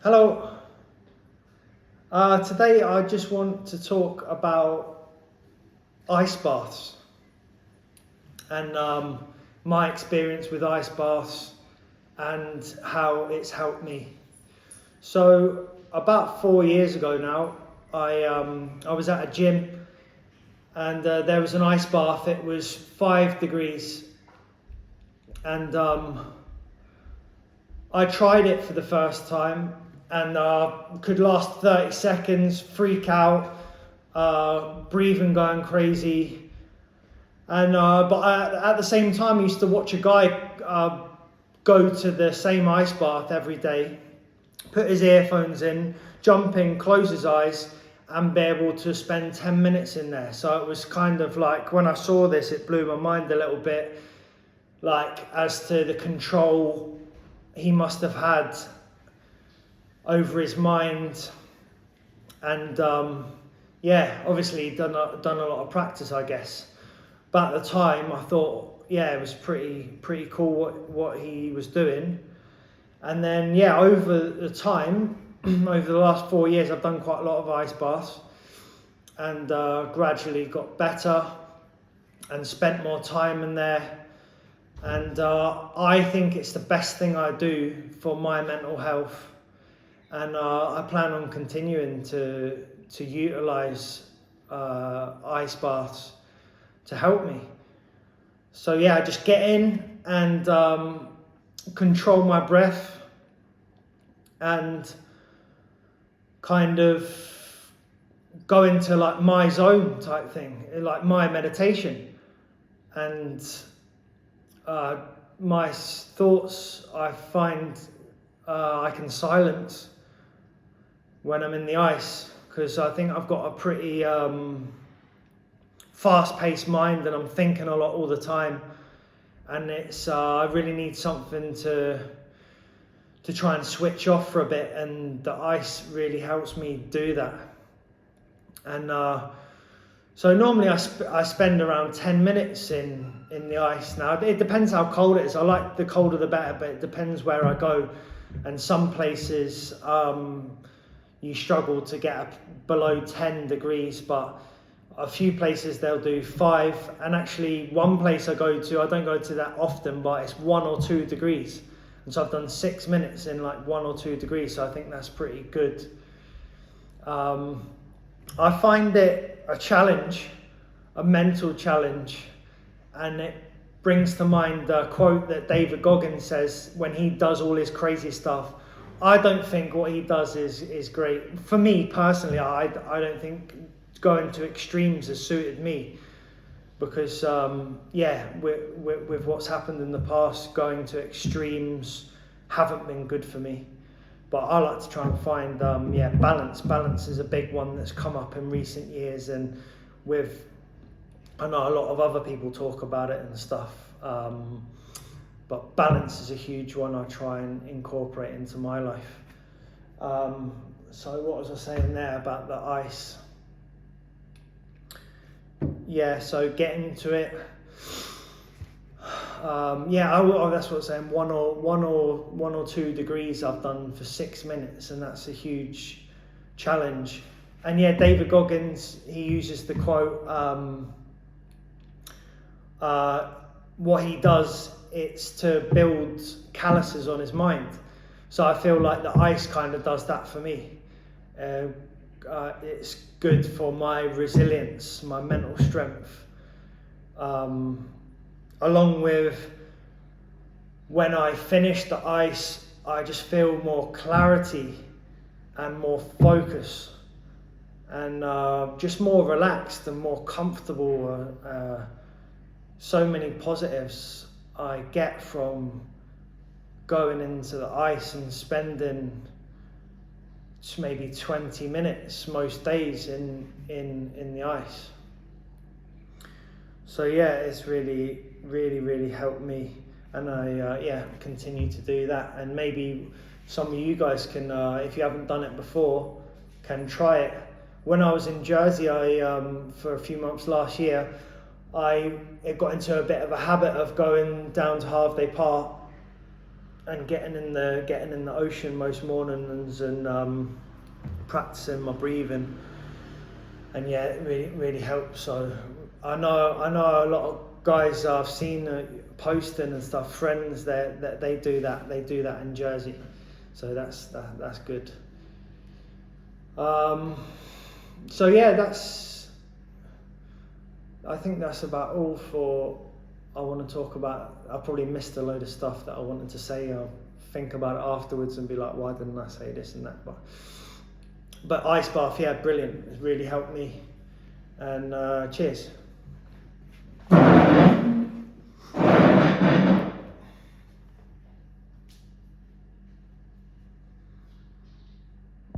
Hello. Today I just want to talk about ice baths and my experience with ice baths and how it's helped me. So about 4 years ago now, I was at a gym and there was an ice bath. It was 5 degrees and I tried it for the first time and could last 30 seconds, freak out, breathing going crazy. And but at the same time, I used to watch a guy go to the same ice bath every day, put his earphones in, jump in, close his eyes, and be able to spend 10 minutes in there. So it was kind of like, when I saw this, it blew my mind a little bit, like as to the control he must have had over his mind, and obviously done a lot of practice, I guess. But at the time, I thought, it was pretty cool what he was doing. And then over the time, over the last 4 years, I've done quite a lot of ice baths, and gradually got better, and spent more time in there. And I think it's the best thing I do for my mental health. And I plan on continuing to utilize ice baths to help me. So I just get in and control my breath and kind of go into like my zone type thing, like my meditation. And my thoughts, I find I can silence when I'm in the ice, because I think I've got a pretty fast-paced mind and I'm thinking a lot all the time, and it's I really need something to try and switch off for a bit, and the ice really helps me do that. And so normally I spend around 10 minutes in the ice. Now it depends how cold it is. I like the colder the better, but it depends where I go. And some places you struggle to get below 10 degrees, but a few places they'll do 5. And actually one place I go to, I don't go to that often, but it's 1 or 2 degrees. And so I've done 6 minutes in like 1 or 2 degrees. So I think that's pretty good. I find it a challenge, a mental challenge, and it brings to mind a quote that David Goggins says when he does all his crazy stuff. I don't think what he does is great. For me personally, I don't think going to extremes has suited me, because with what's happened in the past, going to extremes haven't been good for me. But I like to try and find balance. Balance is a big one that's come up in recent years, and I know a lot of other people talk about it and stuff. But balance is a huge one I try and incorporate into my life. So what was I saying there about the ice? So get into it. That's what I'm saying. 1 or 2 degrees I've done for 6 minutes, and that's a huge challenge. And David Goggins, he uses the quote, what he does, it's to build calluses on his mind. So I feel like the ice kind of does that for me. It's good for my resilience, my mental strength. Along with when I finish the ice, I just feel more clarity and more focus, and just more relaxed and more comfortable. So many positives I get from going into the ice and spending maybe 20 minutes most days in the ice. So it's really helped me, and I continue to do that. And maybe some of you guys can, if you haven't done it before, can try it. When I was in Jersey, for a few months last year, I got into a bit of a habit of going down to Halfday Park and getting in the ocean most mornings and practicing my breathing, and yeah, it really helps. So I know a lot of guys I've seen posting and stuff, friends that they do that in Jersey, so that's good. So yeah, I think that's about all for I want to talk about. I probably missed a load of stuff that I wanted to say. I'll think about it afterwards and be like, why didn't I say this and that? But ice bath, yeah, brilliant. It's really helped me. And cheers.